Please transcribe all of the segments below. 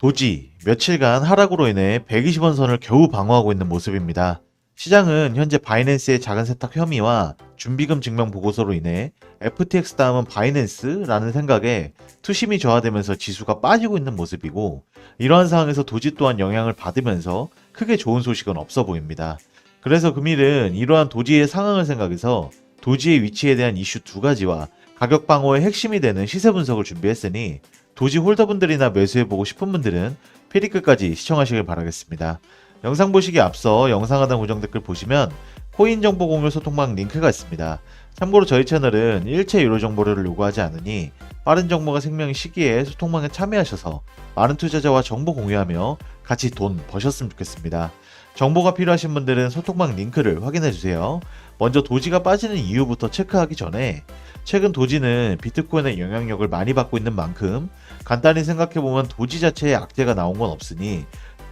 도지, 며칠간 하락으로 인해 120원 선을 겨우 방어하고 있는 모습입니다. 시장은 현재 바이낸스의 작은 세탁 혐의와 준비금 증명 보고서로 인해 FTX 다음은 바이낸스라는 생각에 투심이 저하되면서 지수가 빠지고 있는 모습이고, 이러한 상황에서 도지 또한 영향을 받으면서 크게 좋은 소식은 없어 보입니다. 그래서 금일은 이러한 도지의 상황을 생각해서 도지의 위치에 대한 이슈 두 가지와 가격 방어의 핵심이 되는 시세 분석을 준비했으니, 도지 홀더분들이나 매수해보고 싶은 분들은 피리 끝까지 시청하시길 바라겠습니다. 영상 보시기 앞서 영상 하단 고정 댓글 보시면 코인 정보 공유 소통방 링크가 있습니다. 참고로 저희 채널은 일체 유료 정보를 요구하지 않으니 빠른 정보가 생명의 시기에 소통방에 참여하셔서 많은 투자자와 정보 공유하며 같이 돈 버셨으면 좋겠습니다. 정보가 필요하신 분들은 소통방 링크를 확인해주세요. 먼저 도지가 빠지는 이유부터 체크하기 전에, 최근 도지는 비트코인의 영향력을 많이 받고 있는 만큼 간단히 생각해보면 도지 자체의 악재가 나온 건 없으니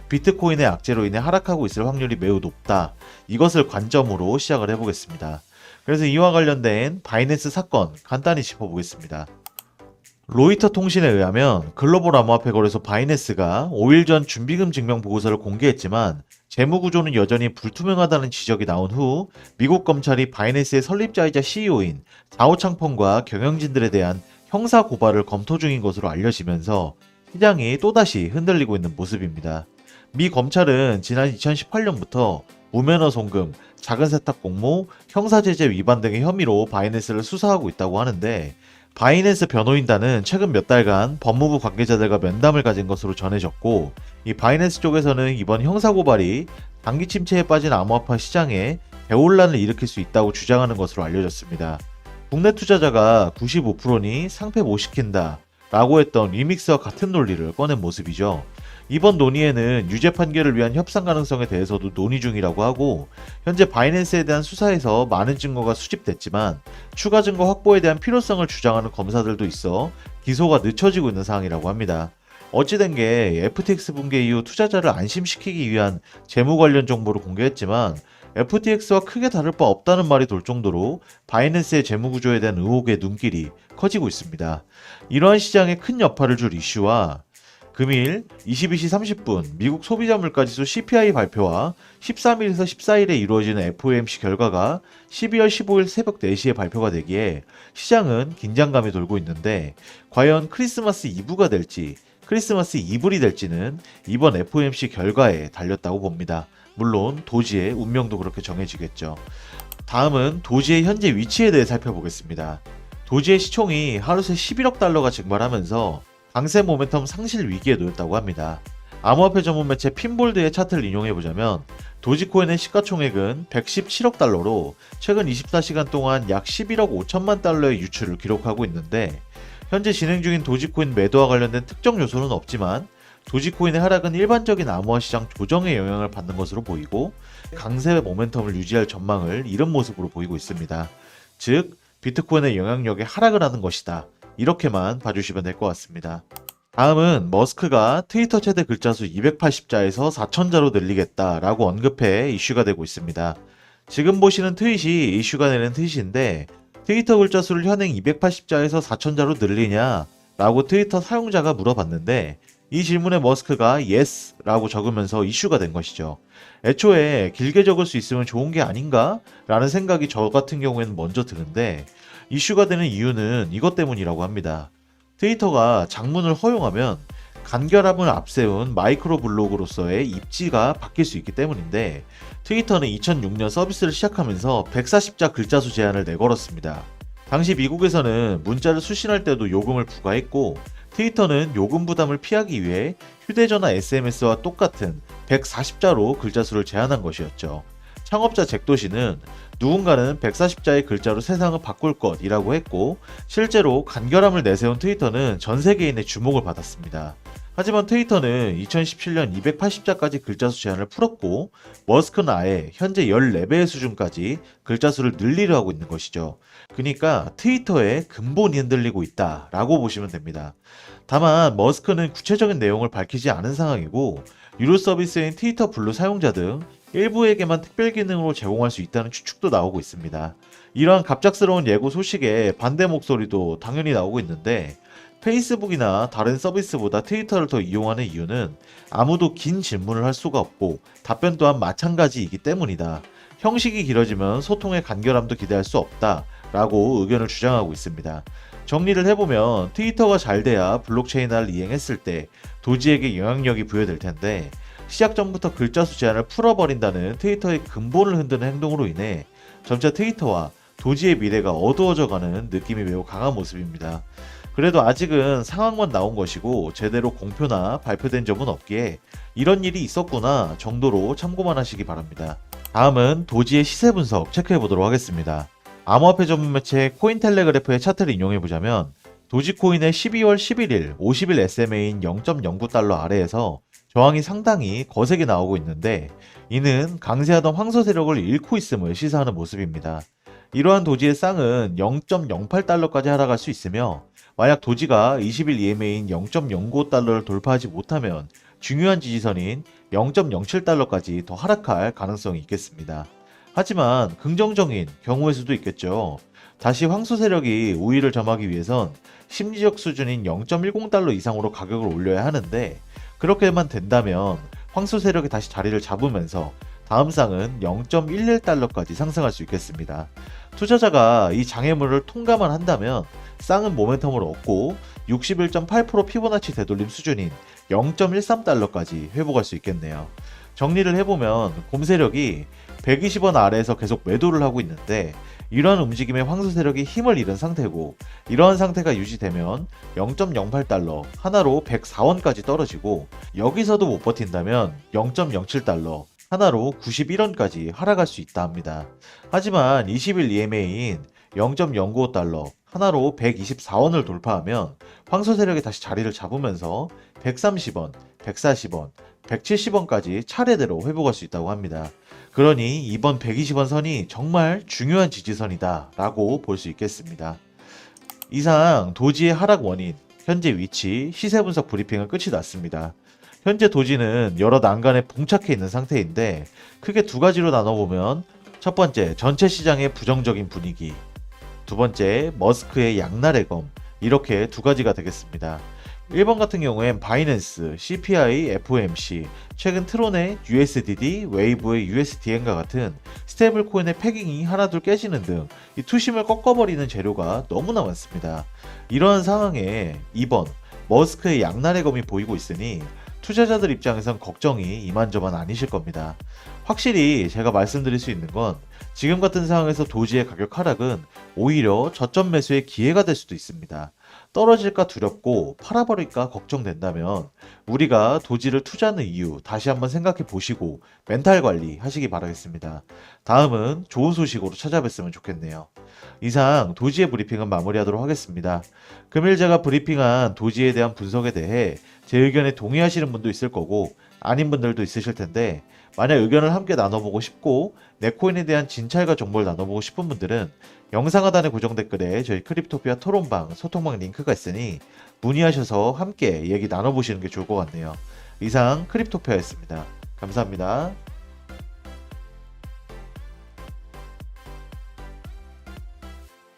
비트코인의 악재로 인해 하락하고 있을 확률이 매우 높다. 이것을 관점으로 시작을 해보겠습니다. 그래서 이와 관련된 바이낸스 사건 간단히 짚어보겠습니다. 로이터 통신에 의하면 글로벌 암호화폐 거래소 바이낸스가 5일 전 준비금 증명 보고서를 공개했지만 재무 구조는 여전히 불투명하다는 지적이 나온 후 미국 검찰이 바이낸스의 설립자이자 CEO인 자오 창펑과 경영진들에 대한 형사 고발을 검토 중인 것으로 알려지면서 시장이 또다시 흔들리고 있는 모습입니다. 미 검찰은 지난 2018년부터 무면허 송금, 작은 세탁 공모, 형사제재 위반 등의 혐의로 바이낸스를 수사하고 있다고 하는데, 바이낸스 변호인단은 최근 몇 달간 법무부 관계자들과 면담을 가진 것으로 전해졌고, 이 바이낸스 쪽에서는 이번 형사고발이 단기 침체에 빠진 암호화폐 시장에 대혼란을 일으킬 수 있다고 주장하는 것으로 알려졌습니다. 국내 투자자가 95%니 상패 못 시킨다 라고 했던 리믹스와 같은 논리를 꺼낸 모습이죠. 이번 논의에는 유죄 판결을 위한 협상 가능성에 대해서도 논의 중이라고 하고, 현재 바이낸스에 대한 수사에서 많은 증거가 수집됐지만 추가 증거 확보에 대한 필요성을 주장하는 검사들도 있어 기소가 늦춰지고 있는 상황이라고 합니다. 어찌된 게 FTX 붕괴 이후 투자자를 안심시키기 위한 재무 관련 정보를 공개했지만 FTX와 크게 다를 바 없다는 말이 돌 정도로 바이낸스의 재무 구조에 대한 의혹의 눈길이 커지고 있습니다. 이러한 시장에 큰 여파를 줄 이슈와 금일 22시 30분 미국 소비자 물가지수 CPI 발표와 13일에서 14일에 이루어지는 FOMC 결과가 12월 15일 새벽 4시에 발표가 되기에 시장은 긴장감이 돌고 있는데, 과연 크리스마스 이브가 될지 크리스마스 이블이 될지는 이번 FOMC 결과에 달렸다고 봅니다. 물론 도지의 운명도 그렇게 정해지겠죠. 다음은 도지의 현재 위치에 대해 살펴보겠습니다. 도지의 시총이 하루 새 11억 달러가 증발하면서 강세 모멘텀 상실 위기에 놓였다고 합니다. 암호화폐 전문 매체 핀볼드의 차트를 인용해보자면 도지코인의 시가총액은 117억 달러로 최근 24시간 동안 약 11억 5천만 달러의 유출을 기록하고 있는데, 현재 진행 중인 도지코인 매도와 관련된 특정 요소는 없지만 도지코인의 하락은 일반적인 암호화 시장 조정에 영향을 받는 것으로 보이고 강세 모멘텀을 유지할 전망을 잃은 모습으로 보이고 있습니다. 즉, 비트코인의 영향력에 하락을 하는 것이다. 이렇게만 봐주시면 될 것 같습니다. 다음은 머스크가 트위터 최대 글자수 280자에서 4,000자로 늘리겠다라고 언급해 이슈가 되고 있습니다. 지금 보시는 트윗이 이슈가 되는 트윗인데, 트위터 글자수를 현행 280자에서 4,000자로 늘리냐 라고 트위터 사용자가 물어봤는데, 이 질문에 머스크가 yes 라고 적으면서 이슈가 된 것이죠. 애초에 길게 적을 수 있으면 좋은 게 아닌가? 라는 생각이 저 같은 경우에는 먼저 드는데, 이슈가 되는 이유는 이것 때문이라고 합니다. 트위터가 장문을 허용하면 간결함을 앞세운 마이크로 블로그로서의 입지가 바뀔 수 있기 때문인데, 트위터는 2006년 서비스를 시작하면서 140자 글자수 제한을 내걸었습니다. 당시 미국에서는 문자를 수신할 때도 요금을 부과했고, 트위터는 요금 부담을 피하기 위해 휴대전화 SMS와 똑같은 140자로 글자수를 제한한 것이었죠. 창업자 잭도시는 누군가는 140자의 글자로 세상을 바꿀 것이라고 했고, 실제로 간결함을 내세운 트위터는 전 세계인의 주목을 받았습니다. 하지만 트위터는 2017년 280자까지 글자수 제한을 풀었고, 머스크는 아예 현재 14배의 수준까지 글자수를 늘리려 하고 있는 것이죠. 그러니까 트위터의 근본이 흔들리고 있다라고 보시면 됩니다. 다만 머스크는 구체적인 내용을 밝히지 않은 상황이고, 유료 서비스인 트위터 블루 사용자 등 일부에게만 특별 기능으로 제공할 수 있다는 추측도 나오고 있습니다. 이러한 갑작스러운 예고 소식에 반대 목소리도 당연히 나오고 있는데, 페이스북이나 다른 서비스보다 트위터를 더 이용하는 이유는 아무도 긴 질문을 할 수가 없고 답변 또한 마찬가지이기 때문이다. 형식이 길어지면 소통의 간결함도 기대할 수 없다. 라고 의견을 주장하고 있습니다. 정리를 해보면 트위터가 잘 돼야 블록체인화를 이행했을 때 도지에게 영향력이 부여될 텐데 시작 전부터 글자 수 제한을 풀어버린다는 트위터의 근본을 흔드는 행동으로 인해 점차 트위터와 도지의 미래가 어두워져가는 느낌이 매우 강한 모습입니다. 그래도 아직은 상황만 나온 것이고 제대로 공표나 발표된 점은 없기에 이런 일이 있었구나 정도로 참고만 하시기 바랍니다. 다음은 도지의 시세 분석 체크해 보도록 하겠습니다. 암호화폐 전문 매체 코인텔레그래프의 차트를 인용해보자면 도지코인의 12월 11일 50일 SMA인 0.09달러 아래에서 저항이 상당히 거세게 나오고 있는데 이는 강세하던 황소 세력을 잃고 있음을 시사하는 모습입니다. 이러한 도지의 쌍은 0.08달러까지 하락할 수 있으며 만약 도지가 20일 EMA인 0.09달러를 돌파하지 못하면 중요한 지지선인 0.07달러까지 더 하락할 가능성이 있겠습니다. 하지만 긍정적인 경우의 수도 있겠죠. 다시 황소 세력이 우위를 점하기 위해선 심리적 수준인 0.10달러 이상으로 가격을 올려야 하는데 그렇게만 된다면 황소 세력이 다시 자리를 잡으면서 다음 쌍은 0.11달러까지 상승할 수 있겠습니다. 투자자가 이 장애물을 통과만 한다면 쌍은 모멘텀을 얻고 61.8% 피보나치 되돌림 수준인 0.13달러까지 회복할 수 있겠네요. 정리를 해보면 곰 세력이 120원 아래에서 계속 매도를 하고 있는데 이러한 움직임에 황소 세력이 힘을 잃은 상태고 이러한 상태가 유지되면 0.08달러 하나로 104원까지 떨어지고 여기서도 못 버틴다면 0.07달러 하나로 91원까지 하락할 수 있다 합니다. 하지만 20일 EMA인 0.095달러 하나로 124원을 돌파하면 황소 세력이 다시 자리를 잡으면서 130원, 140원, 170원까지 차례대로 회복할 수 있다고 합니다. 그러니 이번 120원 선이 정말 중요한 지지선이다 라고 볼 수 있겠습니다. 이상 도지의 하락 원인, 현재 위치, 시세 분석 브리핑은 끝이 났습니다. 현재 도지는 여러 난간에 봉착해 있는 상태인데 크게 두 가지로 나눠보면 첫 번째, 전체 시장의 부정적인 분위기, 두 번째, 머스크의 양날의 검, 이렇게 두 가지가 되겠습니다. 1번 같은 경우엔 바이낸스, CPI, FOMC, 최근 트론의 USDD, 웨이브의 USDN과 같은 스테이블 코인의 패깅이 하나둘 깨지는 등 이 투심을 꺾어버리는 재료가 너무나 많습니다. 이러한 상황에 2번, 머스크의 양날의 검이 보이고 있으니 투자자들 입장에선 걱정이 이만저만 아니실 겁니다. 확실히 제가 말씀드릴 수 있는 건 지금 같은 상황에서 도지의 가격 하락은 오히려 저점 매수의 기회가 될 수도 있습니다. 떨어질까 두렵고 팔아버릴까 걱정된다면 우리가 도지를 투자하는 이유 다시 한번 생각해 보시고 멘탈 관리 하시기 바라겠습니다. 다음은 좋은 소식으로 찾아뵀으면 좋겠네요. 이상 도지의 브리핑은 마무리하도록 하겠습니다. 금일 제가 브리핑한 도지에 대한 분석에 대해 제 의견에 동의하시는 분도 있을 거고 아닌 분들도 있으실 텐데 만약 의견을 함께 나눠보고 싶고 내 코인에 대한 진찰과 정보를 나눠보고 싶은 분들은 영상 하단의 고정 댓글에 저희 크립토피아 토론방, 소통방 링크가 있으니 문의하셔서 함께 얘기 나눠보시는 게 좋을 것 같네요. 이상 크립토피아였습니다. 감사합니다.